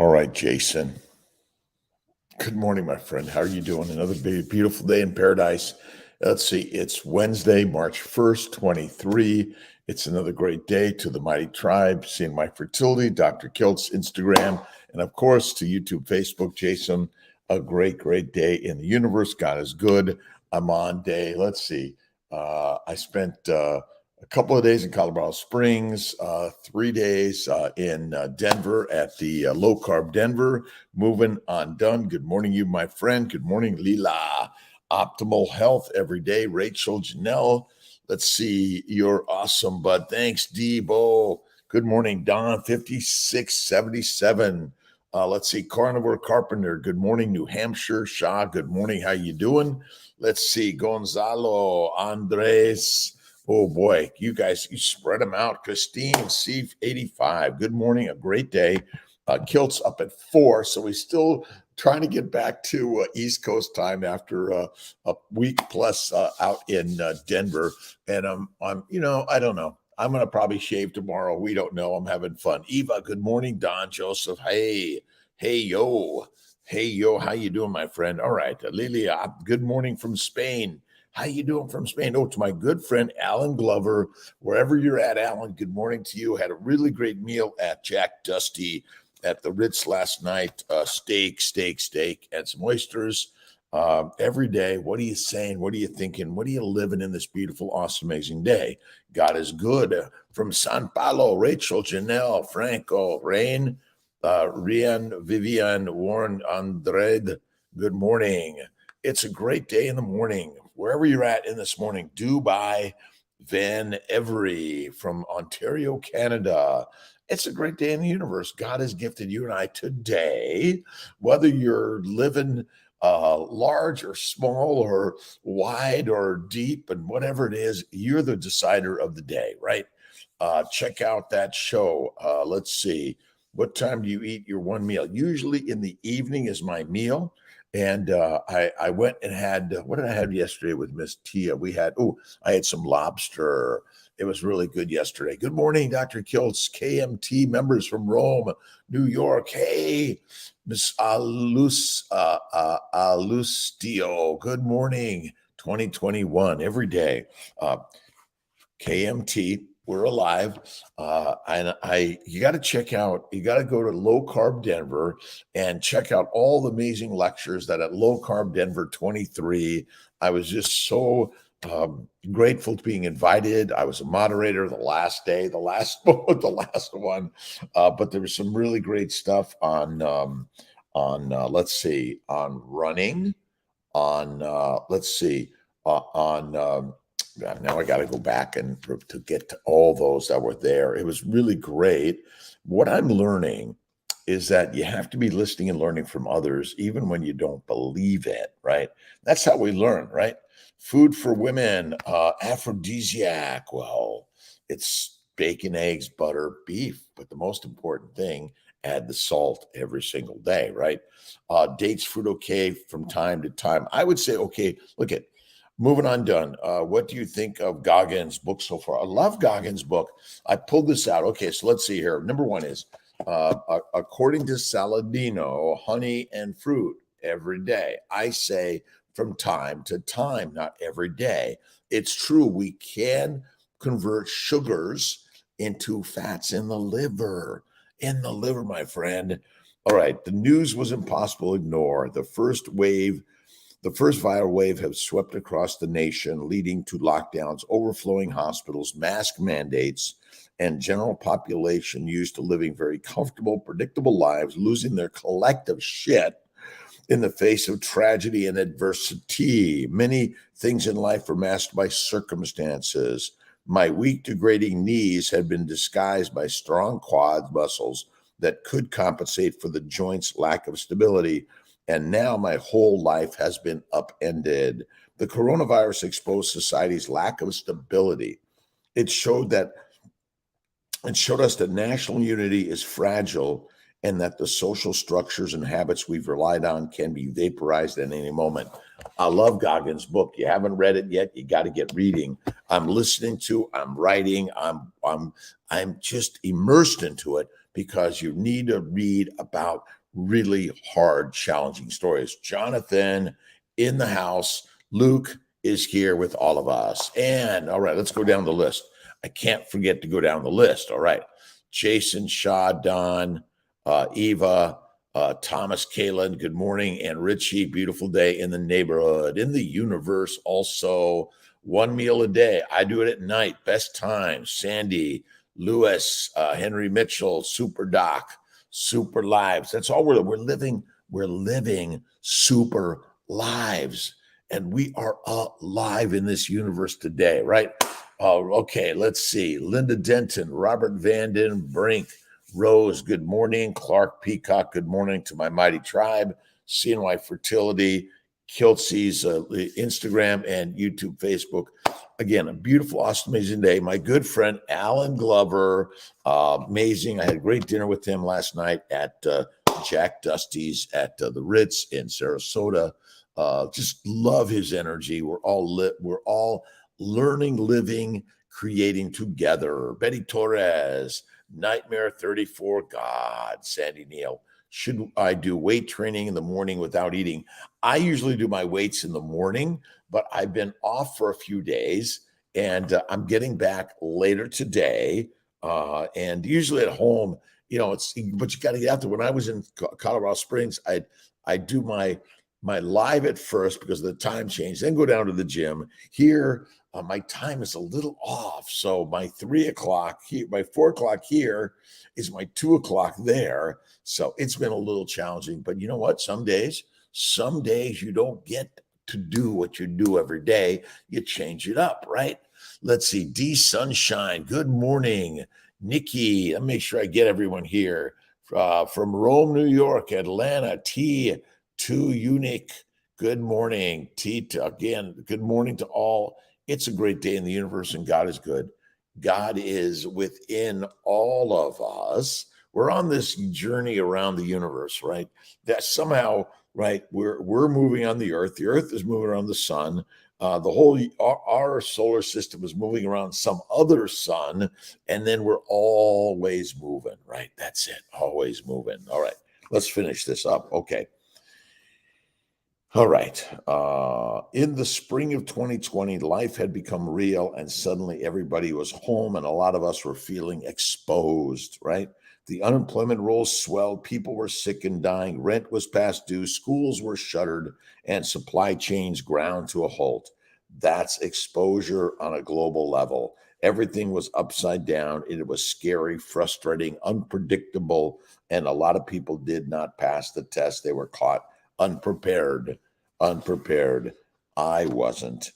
All right, Jason. Good morning, my friend. How are you doing? Another beautiful day in paradise. Let's see. It's Wednesday, March 1st, 23. It's another great day to the mighty tribe, seeing my fertility, Dr.Kiltz, Instagram, and of course to YouTube, Facebook. Jason, a great day in the universe. God is good. I'm on day, let's see. I spent a couple of days in Colorado Springs, 3 days in Denver at the Low Carb Denver. Moving on done. Good morning, you, my friend. Good morning, Lila. Optimal health every day. Rachel, Janelle. Let's see. You're awesome, bud. Thanks, Debo. Good morning, Don. 5677. Let's see. Carnivore Carpenter. Good morning, New Hampshire. Shah. Good morning. How you doing? Let's see. Gonzalo. Andres. Oh boy, you guys, you spread them out. Christine, C85. Good morning. A great day. Kilt's up at 4, so we're still trying to get back to East Coast time after a week plus out in Denver. And I don't know. I'm gonna probably shave tomorrow. We don't know. I'm having fun. Eva, good morning. Don, Joseph, hey yo, how you doing, my friend? All right, Lilia, good morning from Spain. How you doing from Spain? Oh, to my good friend, Alan Glover, wherever you're at, Alan, good morning to you. Had a really great meal at Jack Dusty at the Ritz last night. Steak, and some oysters every day. What are you saying? What are you thinking? What are you living in this beautiful, awesome, amazing day? God is good. From San Paulo, Rachel, Janelle, Franco, Rain, Rian, Vivian, Warren, Andred, good morning. It's a great day in the morning. Wherever you're at in this morning, Dubai, Van Every from Ontario, Canada. It's a great day in the universe. God has gifted you and I today, whether you're living large or small or wide or deep and whatever it is, you're the decider of the day, right? Check out that show. Let's see. What time do you eat your one meal? Usually in the evening is my meal. And I went and had, what did I have yesterday with Miss Tia? I had some lobster. It was really good yesterday. Good morning, Dr. Kiltz, KMT members from Rome, New York. Hey, Miss Alustio. Good morning, 2021, every day. KMT, we're alive. You got to check out, you got to go to Low Carb Denver and check out all the amazing lectures that at Low Carb Denver 23. I was just so grateful to being invited. I was a moderator the last day, the last one. But there was some really great stuff on let's see, on running, on now I got to go back and to get to all those that were there. It was really great. What I'm learning is that you have to be listening and learning from others, even when you don't believe it, right? That's how we learn, right? Food for women, aphrodisiac. Well, it's bacon, eggs, butter, beef. But the most important thing, add the salt every single day, right? Dates fruit okay from time to time. I would say, okay, look at, moving on done. What do you think of Goggins' book so far? I love Goggins' book. I pulled this out. Okay, so let's see here. Number one is, according to Saladino, honey and fruit every day. I say from time to time, not every day. It's true, we can convert sugars into fats in the liver. In the liver, my friend. All right, the news was impossible to ignore. The first viral wave has swept across the nation, leading to lockdowns, overflowing hospitals, mask mandates, and general population used to living very comfortable, predictable lives, losing their collective shit in the face of tragedy and adversity. Many things in life were masked by circumstances. My weak, degrading knees had been disguised by strong quad muscles that could compensate for the joints' lack of stability. And now my whole life has been upended. The coronavirus exposed society's lack of stability. It showed us that national unity is fragile and that the social structures and habits we've relied on can be vaporized at any moment. I love Goggins' book. You haven't read it yet, you got to get reading. I'm listening to, I'm writing, I'm just immersed into it because you need to read about really hard, challenging stories. Jonathan in the house. Luke is here with all of us. And all right, let's go down the list. I can't forget to go down the list. All right. Jason, Shaw, Don, Eva, Thomas, Kalen, good morning. And Richie, beautiful day in the neighborhood, in the universe. Also, one meal a day. I do it at night. Best time. Sandy, Lewis, Henry Mitchell, Super Doc, Super Lives. That's all we're living. We're living super lives. And we are alive in this universe today, right? Okay, let's see. Linda Denton, Robert Vanden Brink, Rose, good morning. Clark Peacock, good morning to my mighty tribe. CNY Fertility, Kiltzy's Instagram and YouTube, Facebook. Again, a beautiful, awesome, amazing day. My good friend Alan Glover, amazing. I had a great dinner with him last night at Jack Dusty's at the Ritz in Sarasota. Just love his energy. We're all learning, living, creating together. Betty Torres, Nightmare 34, God, Sandy Neal. Should I do weight training in the morning without eating? I usually do my weights in the morning, but I've been off for a few days, and I'm getting back later today. And usually at home, but you got to get out there. When I was in Colorado Springs, I do my live at first because of the time change, then go down to the gym. Here, my time is a little off. So my 3 o'clock here, my 4 o'clock here is my 2 o'clock there. So it's been a little challenging, but you know what? Some days you don't get to do what you do every day. You change it up, right? Let's see. D Sunshine. Good morning, Nikki. Let me make sure I get everyone here. From Rome, New York, Atlanta, T2 Unique. Good morning, T. Again, good morning to all. It's a great day in the universe, and God is good. God is within all of us. We're on this journey around the universe, right? That somehow, right, we're moving on the earth. The earth is moving around the sun. Our solar system is moving around some other sun, and then we're always moving, right? That's it, always moving. All right, let's finish this up. Okay. All right. In the spring of 2020, life had become real, and suddenly everybody was home, and a lot of us were feeling exposed, right? The unemployment rolls swelled, people were sick and dying, rent was past due, schools were shuttered, and supply chains ground to a halt. That's exposure on a global level. Everything was upside down. It was scary, frustrating, unpredictable, and a lot of people did not pass the test. They were caught unprepared. I wasn't.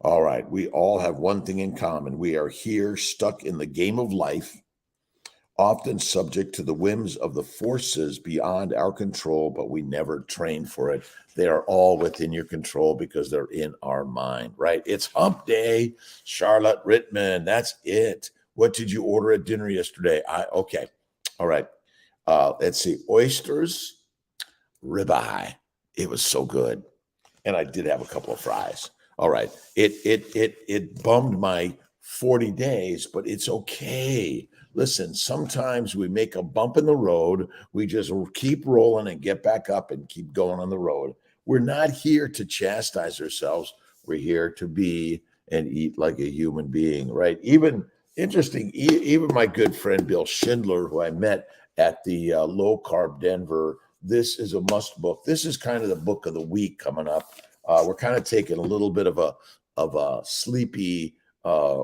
All right. We all have one thing in common. We are here stuck in the game of life, often subject to the whims of the forces beyond our control, but we never train for it. They are all within your control because they're in our mind, right? It's hump day. Charlotte Rittman. That's it. What did you order at dinner yesterday? Okay. All right. Let's see. Oysters, ribeye. It was so good. And I did have a couple of fries. All right. It bummed my 40 days, but it's okay. Listen, sometimes we make a bump in the road. We just keep rolling and get back up and keep going on the road. We're not here to chastise ourselves. We're here to be and eat like a human being, right? Even interesting, even my good friend Bill Schindler, who I met at the Low Carb Denver. This is a must book. This is kind of the book of the week coming up. We're kind of taking a little bit of a sleepy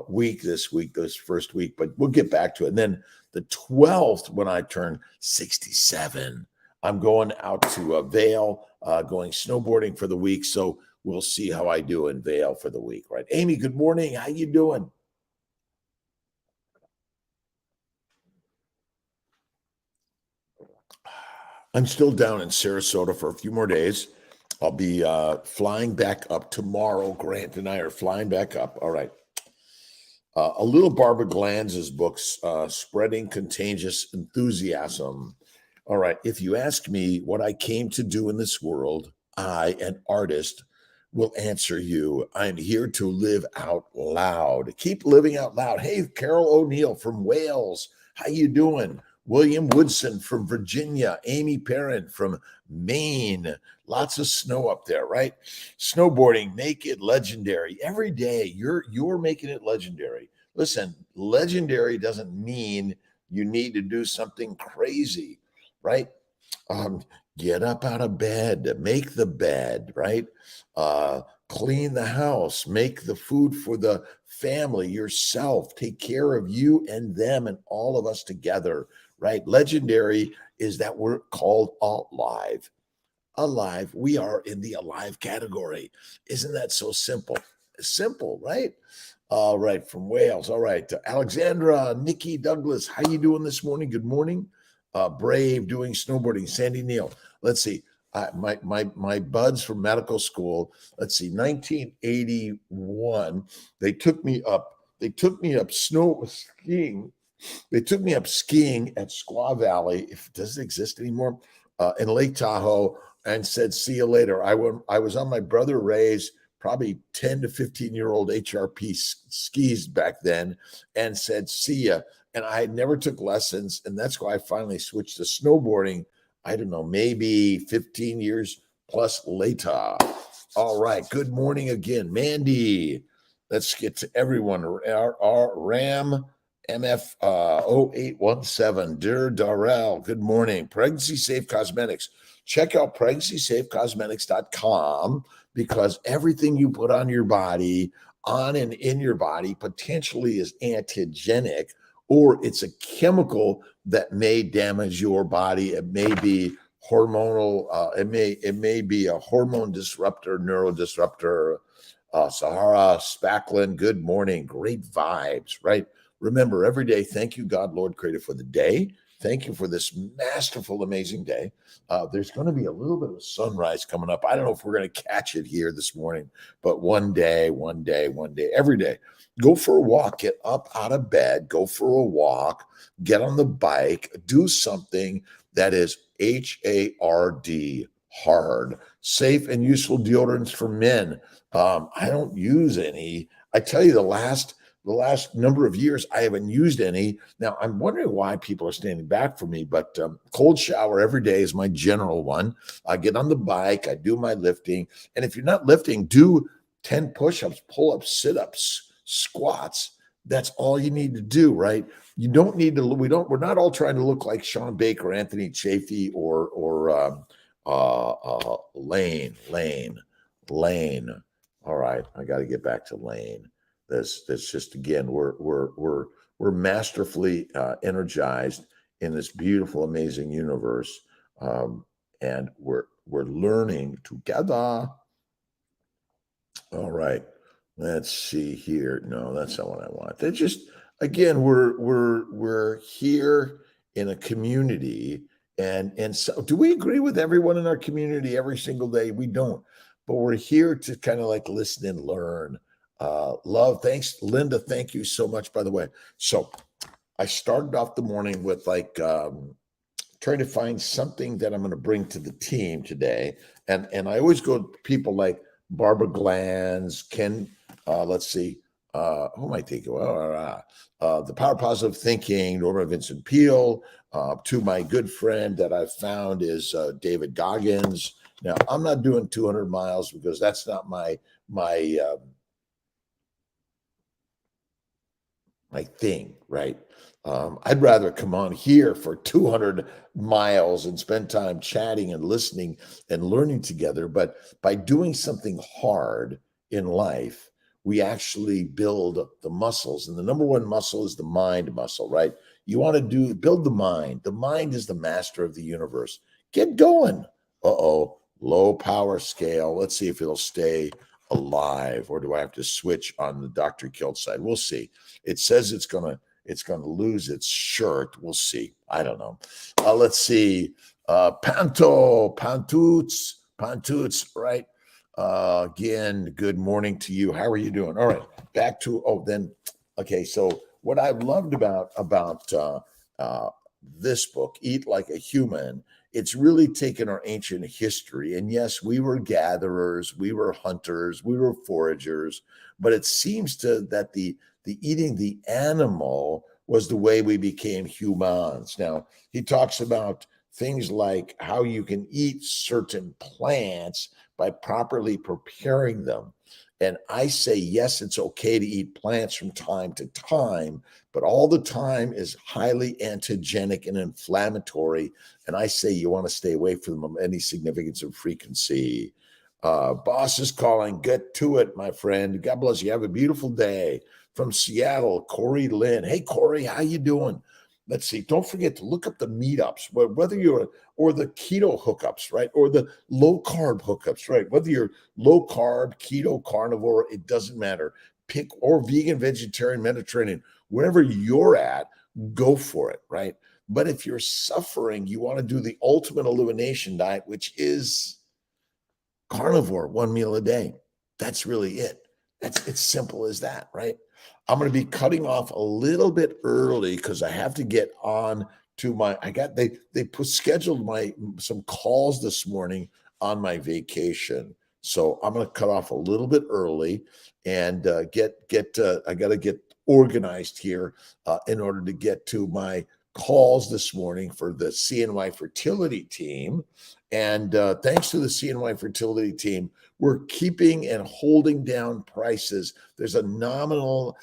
week, this first week, but we'll get back to it. And then the 12th, when I turn 67, I'm going out to Vail, going snowboarding for the week. So we'll see how I do in Vail for the week, right? Amy, good morning. How you doing? I'm still down in Sarasota for a few more days. I'll be flying back up tomorrow. Grant and I are flying back up. All right. A little Barbara Glanz's books, Spreading Contagious Enthusiasm. All right. If you ask me what I came to do in this world, I, an artist, will answer you. I'm here to live out loud. Keep living out loud. Hey, Carol O'Neill from Wales. How you doing? William Woodson from Virginia, Amy Parent from Maine. Lots of snow up there, right? Snowboarding, make it legendary. Every day you're making it legendary. Listen, legendary doesn't mean you need to do something crazy, right? Um, get up out of bed, make the bed, right? Clean the house, make the food for the family, yourself, take care of you and them and all of us together, right? Legendary is that we're called alive. Alive. We are in the alive category. Isn't that so simple? Simple, right? All right, from Wales. All right, Alexandra, Nikki Douglas, how you doing this morning? Good morning. Brave doing snowboarding. Sandy Neal. Let's see. My buds from medical school. Let's see. 1981. They took me up. They took me up snow skiing. They took me up skiing at Squaw Valley. If it doesn't exist anymore, in Lake Tahoe, and said, "See you later." I was on my brother Ray's probably 10 to 15-year-old HRP skis back then, and said, "See ya." And I never took lessons, and that's why I finally switched to snowboarding. I don't know, maybe 15 years plus later. All right. Good morning again, Mandy. Let's get to everyone. Our Ram MF 0817, Dear Darrell, good morning. Pregnancy Safe Cosmetics. Check out pregnancySafeCosmetics.com because everything you put on your body, on and in your body, potentially is antigenic, or it's a chemical that may damage your body. It may be hormonal. It may be a hormone disruptor, neurodisruptor. Sahara Spacklin, good morning. Great vibes, right? Remember, every day, thank you, God, Lord, Creator, for the day. Thank you for this masterful, amazing day. There's going to be a little bit of sunrise coming up. I don't know if we're going to catch it here this morning, but one day, every day, go for a walk, get up out of bed, go for a walk, get on the bike, do something that is HARD, hard, safe and useful deodorants for men. I don't use any. I tell you, the last number of years, I haven't used any. Now, I'm wondering why people are standing back from me, but cold shower every day is my general one. I get on the bike, I do my lifting. And if you're not lifting, do 10 push-ups, pull-ups, sit-ups, squats. That's all you need to do, right? You don't need to, we're not all trying to look like Sean Baker, Anthony Chafee, or Lane. All right, I got to get back to Lane. That's just, again, we're masterfully energized in this beautiful, amazing universe, and we're learning together. All right, let's see here. No, that's not what I want. They just, again, we're here in a community, and so do we agree with everyone in our community every single day? We don't, but we're here to kind of like listen and learn. Love, thanks, Linda. Thank you so much, by the way. So I started off the morning with like trying to find something that I'm going to bring to the team today, and I always go to people like Barbara Glanz, Ken. Let's see, who am I thinking? The Power Positive Thinking, Norma Vincent Peale. To my good friend that I found is David Goggins. Now I'm not doing 200 miles because that's not my thing, right? I'd rather come on here for 200 miles and spend time chatting and listening and learning together. But by doing something hard in life, we actually build the muscles. And the number one muscle is the mind muscle, right? You want to build the mind. The mind is the master of the universe. Get going. Low power scale. Let's see if it'll stay alive, or do I have to switch on the Dr. Kiltz side? We'll see. It says it's gonna lose its shirt. We'll see. I don't know. Let's see. Pantoots, right? Again, good morning to you. How are you doing? All right, back to okay. So what I've loved about this book, Eat Like a Human, it's really taken our ancient history. And yes, we were gatherers, we were hunters, we were foragers, but it seems that the eating the animal was the way we became humans. Now, he talks about things like how you can eat certain plants by properly preparing them. And I say, yes, it's okay to eat plants from time to time, but all the time is highly antigenic and inflammatory. And I say you want to stay away from them of any significance or frequency. Boss is calling. Get to it, my friend. God bless you. Have a beautiful day. From Seattle, Corey Lynn. Hey, Corey, how you doing? Let's see. Don't forget to look up the meetups, whether you're or the keto hookups, right? Or the low carb hookups, right? Whether you're low carb, keto, carnivore, it doesn't matter. Pick or vegan, vegetarian, Mediterranean, wherever you're at, go for it, right? But if you're suffering, you want to do the ultimate elimination diet, which is carnivore, one meal a day. That's really it. It's simple as that, right? I'm going to be cutting off a little bit early because I have to get on to my. Scheduled some calls this morning on my vacation, so I'm going to cut off a little bit early and I got to get organized here in order to get to my calls this morning for the CNY Fertility team. And thanks to the CNY Fertility team, we're keeping and holding down prices. There's a minimal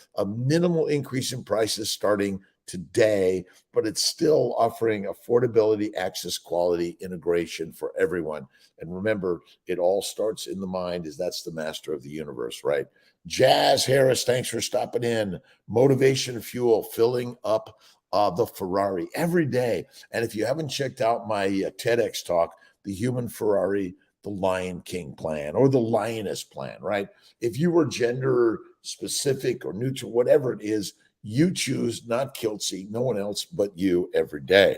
increase in prices starting today, but it's still offering affordability, access, quality, integration for everyone. And remember, it all starts in the mind, as that's the master of the universe, right? Jazz Harris, thanks for stopping in. Motivation Fuel, filling up the Ferrari every day. And if you haven't checked out my TEDx talk, the Human Ferrari, the Lion King plan, or the Lioness plan, right? If you were gender specific or neutral, whatever it is, you choose not Kiltzy, no one else but you every day.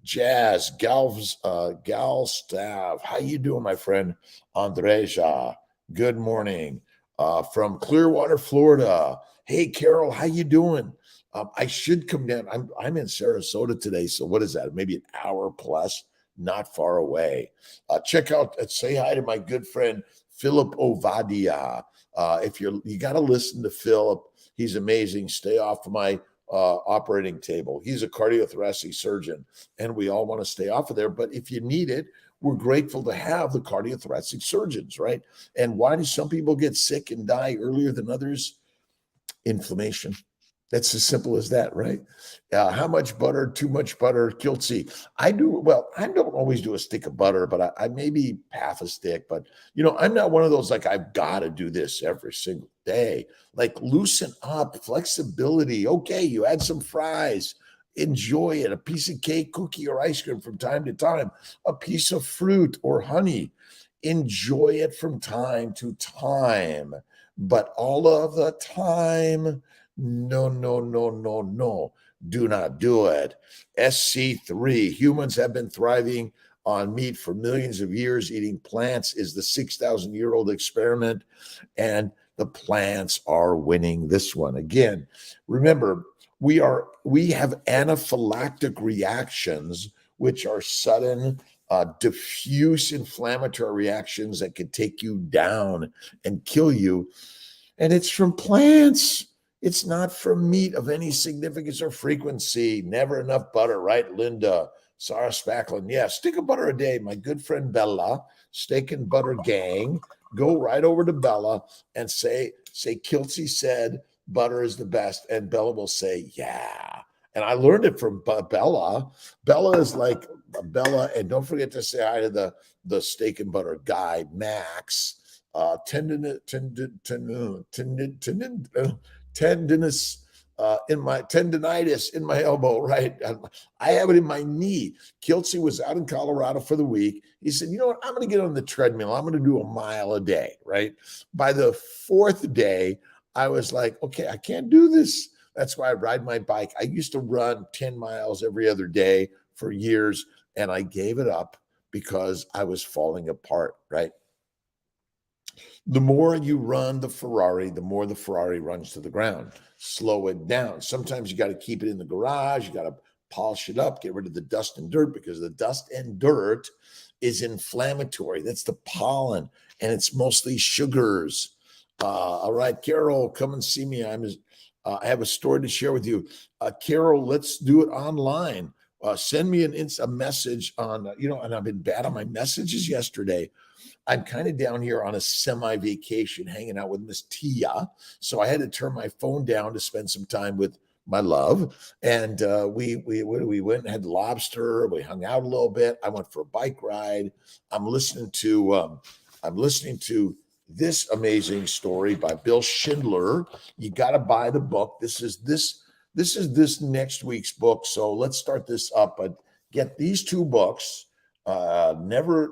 Jazz, Galstav, how you doing, my friend? Andreja, good morning. From Clearwater, Florida. Hey, Carol, how you doing? I should come down. I'm in Sarasota today, so what is that? Maybe an hour plus, not far away. Check out, say hi to my good friend Philip Ovadia. If you got to listen to Philip, he's amazing. Stay off of my operating table. He's a cardiothoracic surgeon, and we all want to stay off of there. But if you need it, we're grateful to have the cardiothoracic surgeons, right? And why do some people get sick and die earlier than others? Inflammation. That's as simple as that, right? How much butter? Too much butter? Kiltzy. I don't always do a stick of butter, but I maybe half a stick. But, I'm not one of those, like, I've got to do this every single day. Like, loosen up, flexibility. Okay, you add some fries. Enjoy it. A piece of cake, cookie, or ice cream from time to time. A piece of fruit or honey. Enjoy it from time to time. But all of the time, no, no, no, no, no. Do not do it. SC3, humans have been thriving on meat for millions of years. Eating plants is the 6,000-year-old experiment, and the plants are winning this one. Again, remember, we have anaphylactic reactions, which are sudden, diffuse inflammatory reactions that could take you down and kill you. And it's from plants. It's not from meat of any significance or frequency. Never enough butter, right, Linda? Sarah Spacklin. Yeah, stick of butter a day. My good friend Bella, Steak and Butter Gang. Go right over to Bella and say Kiltzy said butter is the best. And Bella will say, yeah. And I learned it from Bella. Bella is like Bella. And don't forget to say hi to the Steak and Butter guy, Max. Tendinitis in my elbow, right? I have it in my knee. Kiltzy was out in Colorado for the week. He said, you know what? I'm going to get on the treadmill. I'm going to do a mile a day, right? By the fourth day, I was like, okay, I can't do this. That's why I ride my bike. I used to run 10 miles every other day for years, and I gave it up because I was falling apart, right? The more you run the Ferrari, the more the Ferrari runs to the ground. Slow it down. Sometimes you got to keep it in the garage. You got to polish it up, get rid of the dust and dirt, because the dust and dirt is inflammatory. That's the pollen, and it's mostly sugars. All right, Carol, come and see me. I have a story to share with you. Carol, let's do it online. Send me a message on, and I've been bad on my messages yesterday. I'm kind of down here on a semi-vacation hanging out with Miss Tia. So I had to turn my phone down to spend some time with my love. And we went and had lobster. We hung out a little bit. I went for a bike ride. I'm listening to this amazing story by Bill Schindler. You got to buy the book. This is this next week's book. So let's start this up. But get these two books. Never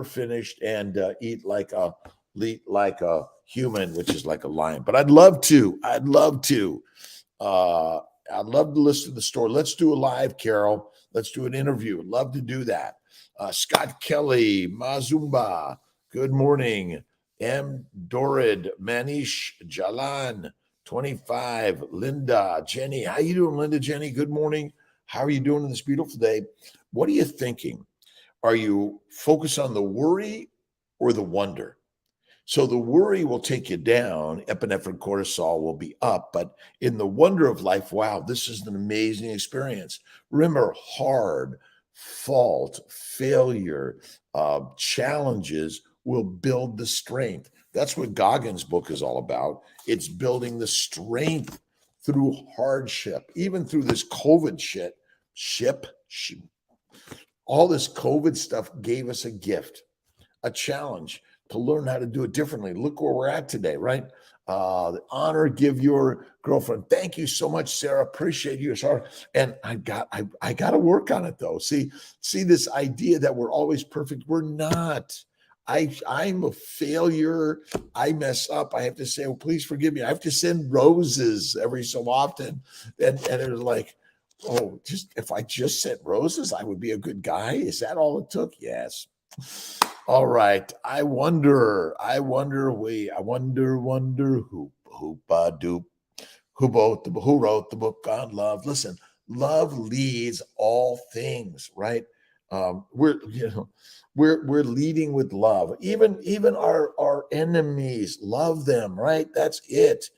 finished, and eat like a human, which is like a lion. But I'd love to listen to the story. Let's do a live, Carol. Let's do an interview. Love to do that. Scott Kelly, Mazumba, good morning. M. Dorid, Manish, Jalan, 25, Linda, Jenny. How you doing, Linda, Jenny? Good morning. How are you doing on this beautiful day? What are you thinking? Are you focused on the worry or the wonder? So the worry will take you down. Epinephrine cortisol will be up. But in the wonder of life, wow, this is an amazing experience. Remember, hard, fault, failure, challenges will build the strength. That's what Goggins' book is all about. It's building the strength through hardship, even through this COVID all this COVID stuff gave us a gift, a challenge to learn how to do it differently. Look where we're at today, right? The honor, give your girlfriend. Thank you so much, Sarah. Appreciate you, Sarah. And I got to work on it though. See this idea that we're always perfect. We're not. I'm a failure. I mess up. I have to say, oh, please forgive me. I have to send roses every so often. And it was like, oh, just if I just sent roses, I would be a good guy. Is that all it took? Yes. All right. I wonder who wrote the book on love. Listen, love leads all things, right? We're leading with love. Even our enemies, love them, right? That's it.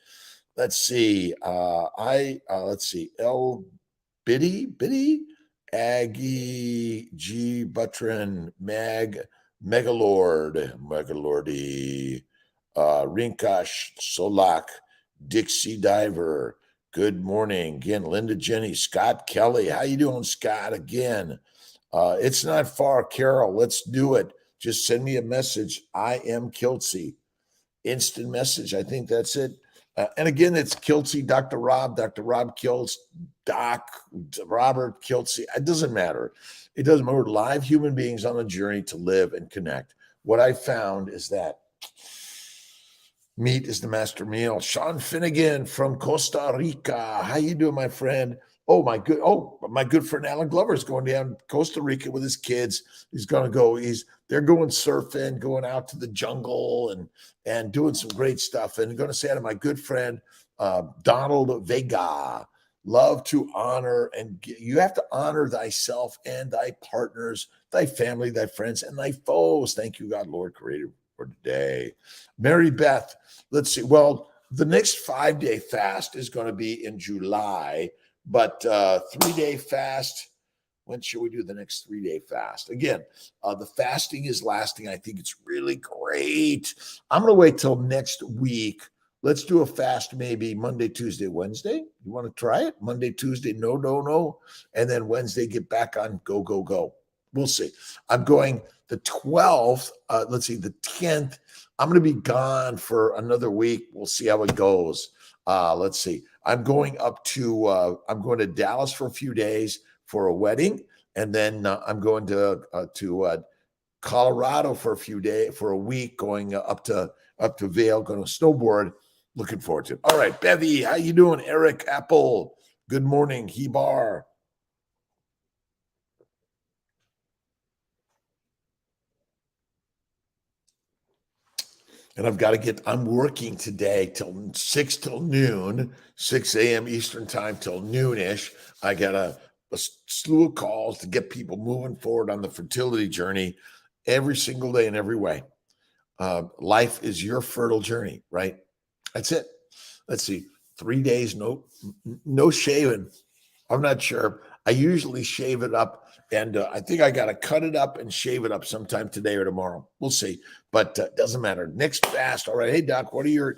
Let's see. Let's see. L. Biddy, Aggie, G. Buttrin, Megalordy, Rinkash, Solak, Dixie Diver. Good morning. Again, Linda, Jenny, Scott Kelly. How you doing, Scott? Again, it's not far, Carol. Let's do it. Just send me a message. I am Kiltzy. Instant message. I think that's it. And again, it's Kiltzy, Dr. Rob Kiltz, Doc, Robert Kiltzy. It doesn't matter. It doesn't matter. We're live human beings on a journey to live and connect. What I found is that meat is the master meal. Sean Finnegan from Costa Rica. How you doing, my friend? My good friend Alan Glover is going down to Costa Rica with his kids. He's going to go. They're going surfing, going out to the jungle and doing some great stuff. And I'm going to say to my good friend Donald Vega, love to honor, and you have to honor thyself and thy partners, thy family, thy friends, and thy foes. Thank you, God, Lord, Creator, for today. Mary Beth, let's see. Well, the next 5-day fast is going to be in July. But 3-day fast, when should we do the next 3-day fast? Again, the fasting is lasting. I think it's really great. I'm going to wait till next week. Let's do a fast maybe Monday, Tuesday, Wednesday. You want to try it? Monday, Tuesday, no. And then Wednesday, get back on go. We'll see. I'm going the 12th. The 10th. I'm going to be gone for another week. We'll see how it goes. Let's see. I'm going to Dallas for a few days for a wedding. And then I'm going to Colorado for a week, going up to Vail, going to snowboard. Looking forward to it. All right, Bevy, how you doing? Eric Apple, good morning. Hebar. And I'm working today till 6 a.m. Eastern time till noonish. I got a slew of calls to get people moving forward on the fertility journey every single day in every way. Life is your fertile journey, right? That's it. Let's see. 3 days, no shaving. I'm not sure. I usually shave it up, and I think I got to cut it up and shave it up sometime today or tomorrow. We'll see, but doesn't matter. Next fast. All right. Hey, Doc, what are your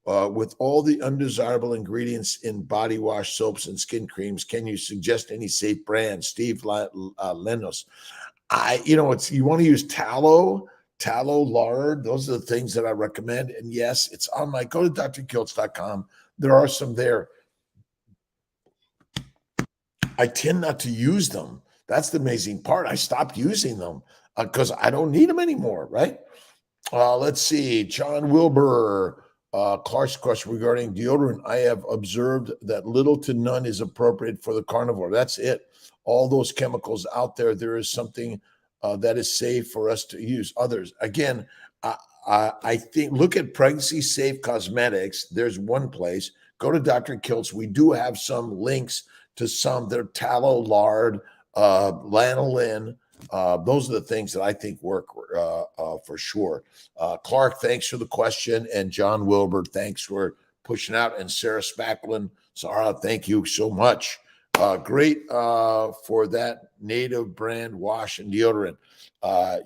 with all the undesirable ingredients in body wash, soaps, and skin creams, can you suggest any safe brands? Steve Lenos. You want to use tallow, lard. Those are the things that I recommend. And yes, it's on go to drkiltz.com. There are some there. I tend not to use them. That's the amazing part. I stopped using them because I don't need them anymore, right? Let's see. John Wilbur, Clark's question regarding deodorant. I have observed that little to none is appropriate for the carnivore. That's it. All those chemicals out there, there is something that is safe for us to use. Others, again, I think, look at pregnancy safe cosmetics. There's one place. Go to Dr. Kiltz. We do have some links to some. They're tallow, lard, lanolin. Those are the things that I think work for sure. Clark, thanks for the question. And John Wilbur, thanks for pushing out. And Sarah Spacklin, Sarah, thank you so much. Great for that native brand wash and deodorant.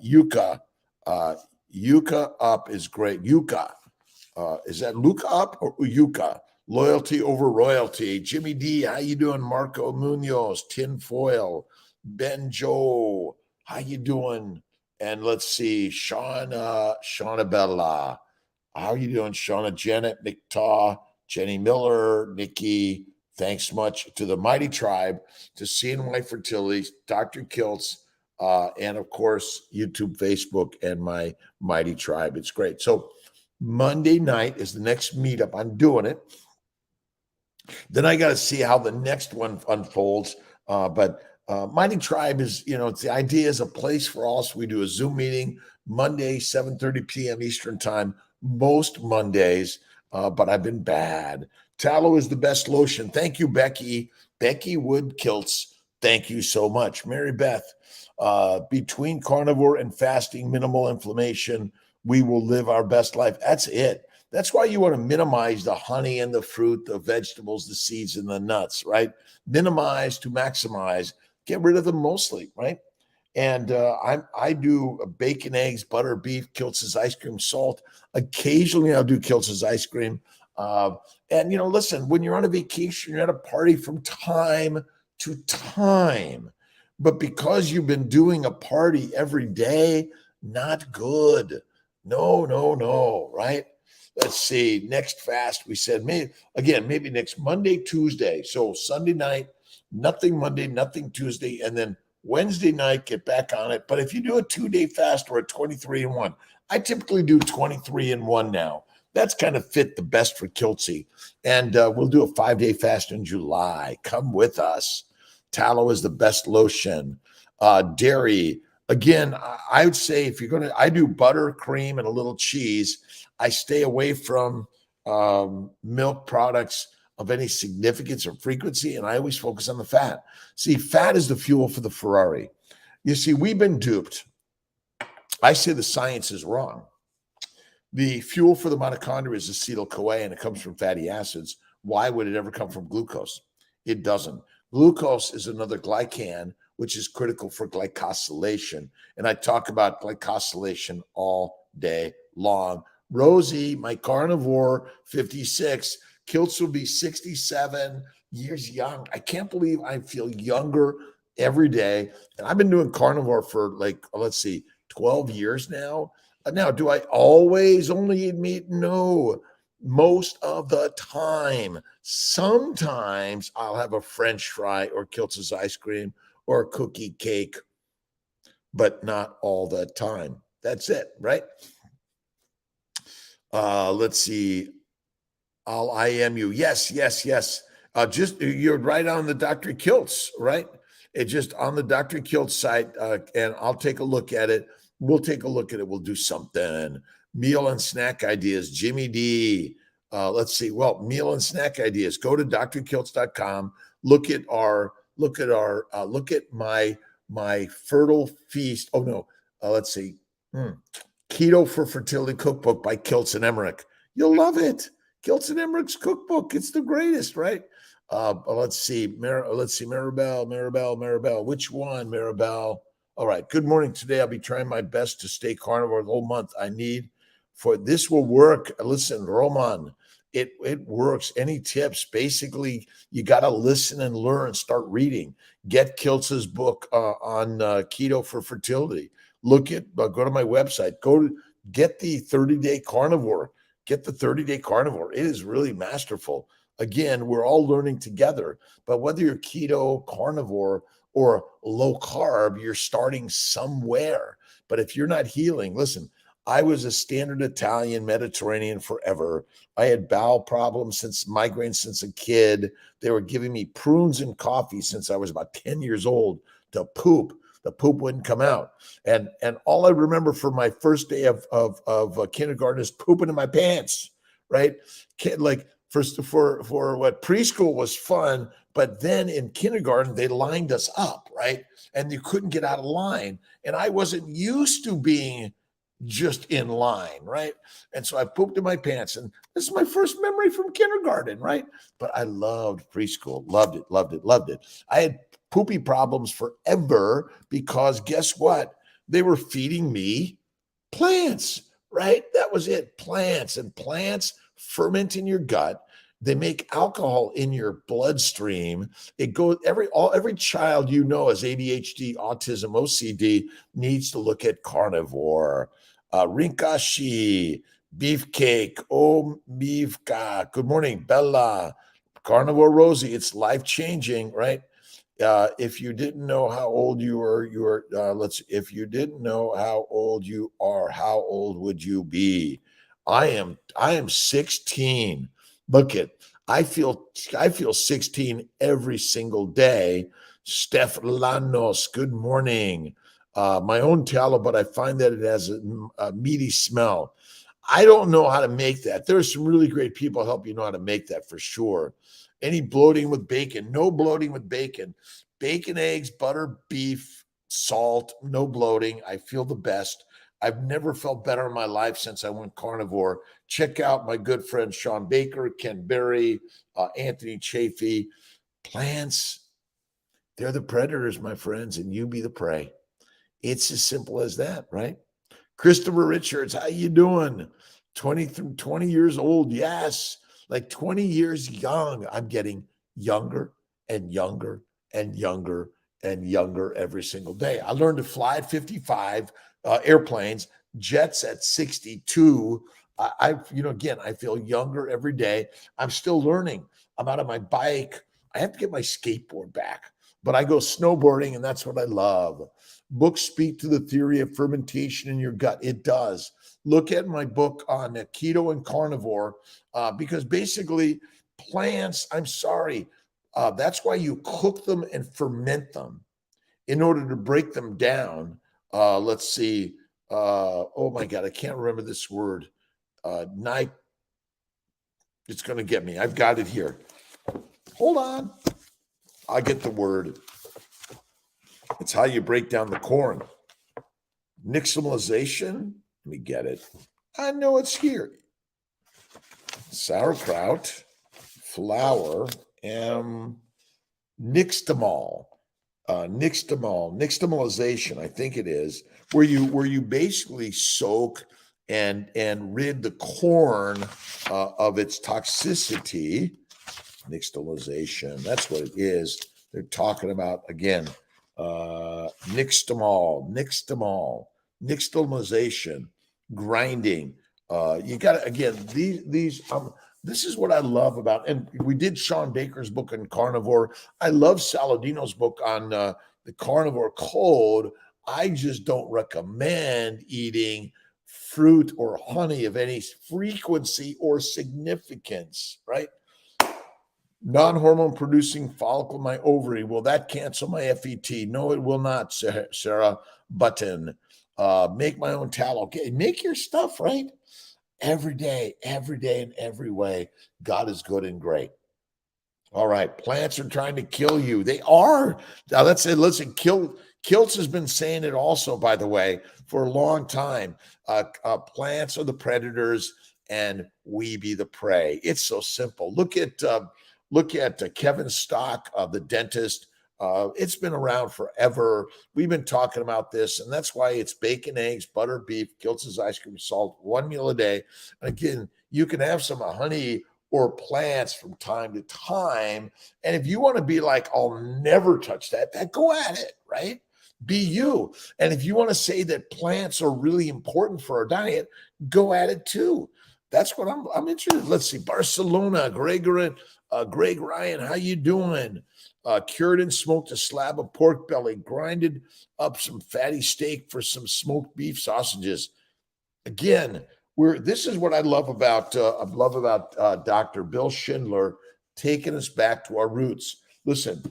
Yucca Up is great. Yucca. Is that Luca Up or Yucca? Loyalty over royalty. Jimmy D, how you doing? Marco Munoz, Tinfoil, Ben Joe, how you doing? And let's see, Shauna Bella, how you doing? Shauna, Janet McTaw, Jenny Miller, Nikki. Thanks much to the Mighty Tribe, to CNY Fertility, Dr. Kiltz, and of course, YouTube, Facebook, and my Mighty Tribe. It's great. So Monday night is the next meetup. I'm doing it. Then I got to see how the next one unfolds. But Mighty Tribe is, it's the idea is a place for all. So we do a Zoom meeting Monday, 7:30 p.m. Eastern time, most Mondays, but I've been bad. Tallow is the best lotion. Thank you, Becky. Becky Wood Kiltz. Thank you so much. Mary Beth, between carnivore and fasting, minimal inflammation, we will live our best life. That's it. That's why you want to minimize the honey and the fruit, the vegetables, the seeds, and the nuts, right? Minimize to maximize. Get rid of them mostly, right? And I do bacon, eggs, butter, beef, Kiltz's ice cream, salt. Occasionally I'll do Kiltz's ice cream. And, listen, when you're on a vacation, you're at a party from time to time. But because you've been doing a party every day, not good. No, right? Let's see. Next fast, we said, maybe next Monday, Tuesday. So Sunday night, nothing Monday, nothing Tuesday. And then Wednesday night, get back on it. But if you do a 2-day fast or a 23-1, I typically do 23-1 now. That's kind of fit the best for Kiltzy. And we'll do a 5-day fast in July. Come with us. Tallow is the best lotion. Dairy. Again, I would say if you're going to, I do butter, cream, and a little cheese. I stay away from milk products of any significance or frequency, and I always focus on the fat. See, fat is the fuel for the Ferrari. You see, we've been duped. I say the science is wrong. The fuel for the mitochondria is acetyl-CoA, and it comes from fatty acids. Why would it ever come from glucose? It doesn't. Glucose is another glycan, which is critical for glycosylation. And I talk about glycosylation all day long. Rosie, my carnivore, 56. Kiltz will be 67 years young. I can't believe I feel younger every day. And I've been doing carnivore for 12 years now. Now, do I always only eat meat? No, most of the time. Sometimes I'll have a French fry or Kiltz's ice cream or a cookie cake, but not all the time. That's it, right? Let's see. I'll IM you. Yes. Just you're right on the Dr. Kiltz, right? It's just on the Dr. Kiltz site, and I'll take a look at it. We'll take a look at it. We'll do something. Meal and snack ideas. Jimmy D. Let's see. Well, meal and snack ideas. Go to drkiltz.com. Look at my Fertile Feast. Oh no. Let's see. Keto for Fertility Cookbook by Kiltz and Emmerich. You'll love it. Kiltz and Emmerich's cookbook. It's the greatest, right? Let's see, Maribel. Which one, Maribel? All right. Good morning. Today I'll be trying my best to stay carnivore the whole month. I need for this will work. Listen, Roman, it works. Any tips? Basically, you got to listen and learn. Start reading. Get Kiltz's book on keto for fertility. Go to my website. Get the 30-day carnivore. Get the 30-day carnivore. It is really masterful. Again, we're all learning together. But whether you're keto, carnivore, or low carb, you're starting somewhere. But if you're not healing, listen, I was a standard Italian Mediterranean forever. I had bowel problems migraines since a kid. They were giving me prunes and coffee since I was about 10 years old to poop. The poop wouldn't come out. And all I remember for my first day of kindergarten is pooping in my pants, right? Like for what preschool was fun, but then in kindergarten, they lined us up, right? And you couldn't get out of line. And I wasn't used to being just in line, right? And so I pooped in my pants. And this is my first memory from kindergarten, right? But I loved preschool, loved it. I had poopy problems forever because guess what? They were feeding me plants, right? That was it. Plants, and plants ferment in your gut. They make alcohol in your bloodstream. It goes every child has ADHD, autism, OCD needs to look at carnivore. Rinkashi, beefcake, beefka. Good morning, Bella. Carnivore Rosie. It's life changing, right? If you didn't know how old you were, if you didn't know how old you are, how old would you be? I am 16. Look I feel 16 every single day. Steph Lanos, good morning. My own tallow, but I find that it has a meaty smell. I don't know how to make that. There's some really great people help you know how to make that for sure. Any bloating with bacon? No bloating with bacon. Bacon, eggs, butter, beef, salt, no bloating. I feel the best. I've never felt better in my life since I went carnivore. Check out my good friend Sean Baker, Ken Berry, Anthony Chafee. Plants, they're the predators, my friends, and you be the prey. It's as simple as that, right? Christopher Richards, how you doing? 20 years old, yes. Like 20 years young. I'm getting younger and younger and younger and younger every single day. I learned to fly at 55, airplanes, jets at 62. I feel younger every day. I'm still learning. I'm out on my bike. I have to get my skateboard back, but I go snowboarding, and that's what I love. Books speak to the theory of fermentation in your gut. It does. Look at my book on keto and carnivore, because basically plants, I'm sorry, that's why you cook them and ferment them in order to break them down. Let's see. Oh my God, I can't remember this word. It's going to get me. I've got it here. Hold on. I'll get the word. It's how you break down the corn. Nixtamalization. Let me get it. I know it's here. Sauerkraut, flour, nixtamal. Nixtamalization, I think it is, where you basically soak and rid the corn of its toxicity. Nixtamalization, that's what it is. They're talking about, again, nixtamalization, grinding. You got to, again, these this is what I love about, and we did Sean Baker's book on carnivore. I love Saladino's book on the carnivore code. I just don't recommend eating fruit or honey of any frequency or significance, right? Non-hormone producing follicle, my ovary. Will that cancel my FET? No, it will not, Sarah Button. Make my own tallow. Okay, make your stuff, right? Every day in every way. God is good and great. All right, plants are trying to kill you. They are. Now let's say, listen, Kiltz has been saying it also, by the way, for a long time. Plants are the predators, and we be the prey. It's so simple. Look at Kevin Stock, the dentist. It's been around forever. We've been talking about this, and that's why it's bacon, eggs, butter, beef, Kiltz's ice cream, salt, one meal a day. And again, you can have some honey or plants from time to time. And if you want to be like, I'll never touch that, go at it, right? Be you. And if you want to say that plants are really important for our diet, go at it too. That's what I'm interested in. Let's see. Barcelona, Greg Ryan, how you doing? Cured and smoked a slab of pork belly, grinded up some fatty steak for some smoked beef sausages. Again, this is what I love about Dr. Bill Schindler taking us back to our roots. Listen,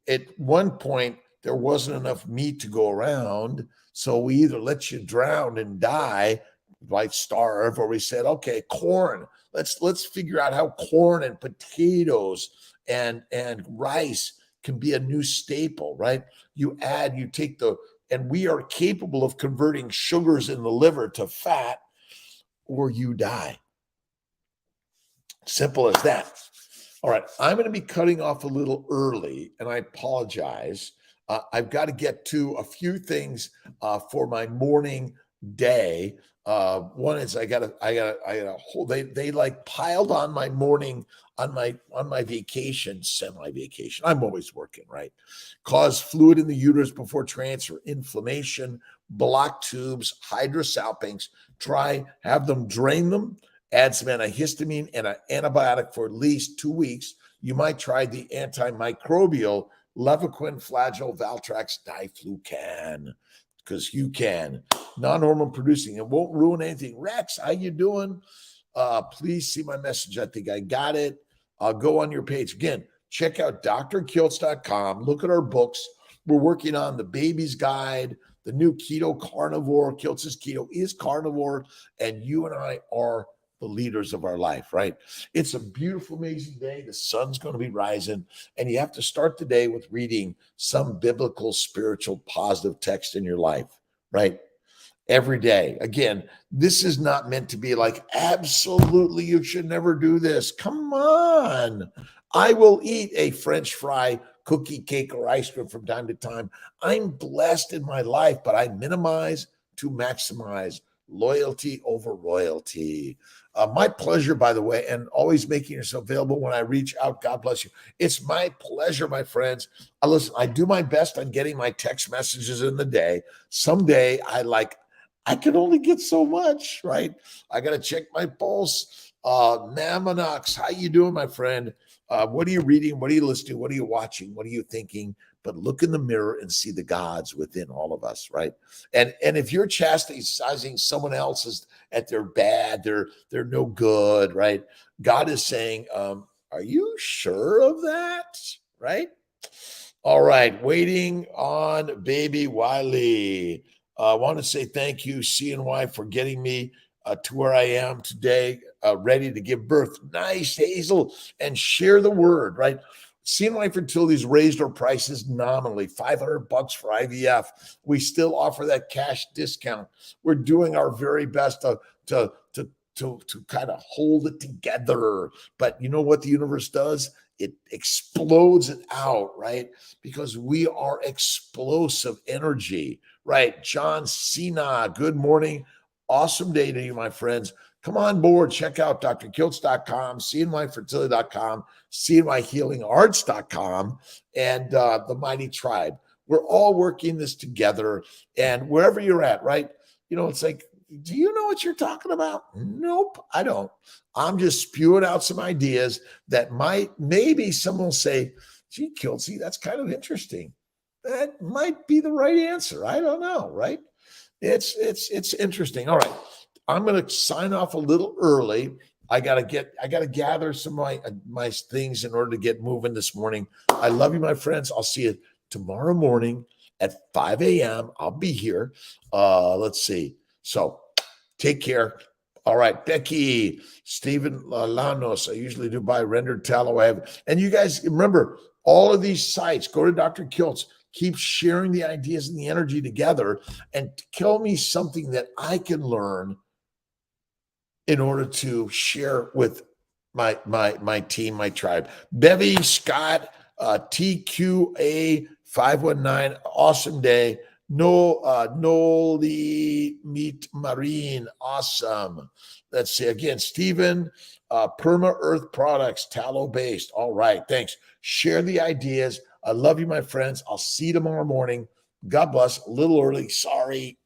at one point there wasn't enough meat to go around, so we either let you drown and die, like starve, or we said, okay, corn. Let's figure out how corn and potatoes and rice can be a new staple, right? And we are capable of converting sugars in the liver to fat, or you die. Simple as that. All right, I'm going to be cutting off a little early, and I apologize. I've got to get to a few things for my morning day. One is I got a whole, they like piled on my morning on my vacation, semi-vacation. I'm always working, right? Cause fluid in the uterus before transfer, inflammation, blocked tubes, hydrosalpinx. Have them drain them, add some antihistamine and an antibiotic for at least 2 weeks. You might try the antimicrobial Levaquin, Flagyl, Valtrex, Diflucan, because you can. Non-hormone producing. It won't ruin anything. Rex, how you doing? Please see my message. I think I got it. I'll go on your page. Again, check out drkiltz.com. Look at our books. We're working on the baby's guide, the new keto carnivore. Kiltz's keto is carnivore, and you and I are the leaders of our life, right? It's a beautiful, amazing day. The sun's going to be rising, and you have to start the day with reading some biblical, spiritual, positive text in your life, right? Every day. Again, this is not meant to be like, absolutely, you should never do this. Come on. I will eat a French fry, cookie, cake, or ice cream from time to time. I'm blessed in my life, but I minimize to maximize. Loyalty over royalty. My pleasure, by the way, and always making yourself available when I reach out. God bless you. It's my pleasure, my friends. Listen, I do my best on getting my text messages in the day. Someday I can only get so much, right? I got to check my pulse. Namanox, how you doing, my friend? What are you reading? What are you listening to? What are you watching? What are you thinking? But look in the mirror and see the gods within all of us, right? And if you're chastising someone else's at their bad, they're no good, right? God is saying, are you sure of that, right? All right, waiting on baby Wiley. I want to say thank you, CNY, for getting me to where I am today, ready to give birth. Nice, Hazel, and share the word, right? CNY Fertility's raised our prices nominally, $500 for IVF. We still offer that cash discount. We're doing our very best to kind of hold it together. But you know what the universe does? It explodes it out, right? Because we are explosive energy, right? John Cena, good morning. Awesome day to you, my friends. Come on board. Check out drkiltz.com, cnyfertility.com, cnyhealingarts.com, and the Mighty Tribe. We're all working this together. And wherever you're at, right? You know, it's like, do you know what you're talking about? Nope, I don't. I'm just spewing out some ideas that maybe someone will say, gee, Kiltzy, that's kind of interesting. That might be the right answer. I don't know, right? It's interesting. All right. I'm going to sign off a little early. I got to gather some of my things in order to get moving this morning. I love you, my friends. I'll see you tomorrow morning at 5 a.m. I'll be here. Let's see. So take care. All right, Becky, Stephen Lanos. I usually do buy rendered tallow. And you guys remember all of these sites. Go to Dr. Kiltz. Keep sharing the ideas and the energy together, and tell me something that I can learn in order to share with my team, my tribe. Bevy, Scott, TQA 519, awesome day. Noli Meet Marine, awesome. Let's see again, Stephen, Perma Earth Products, tallow based. All right, thanks. Share the ideas. I love you, my friends. I'll see you tomorrow morning. God bless. A little early. Sorry.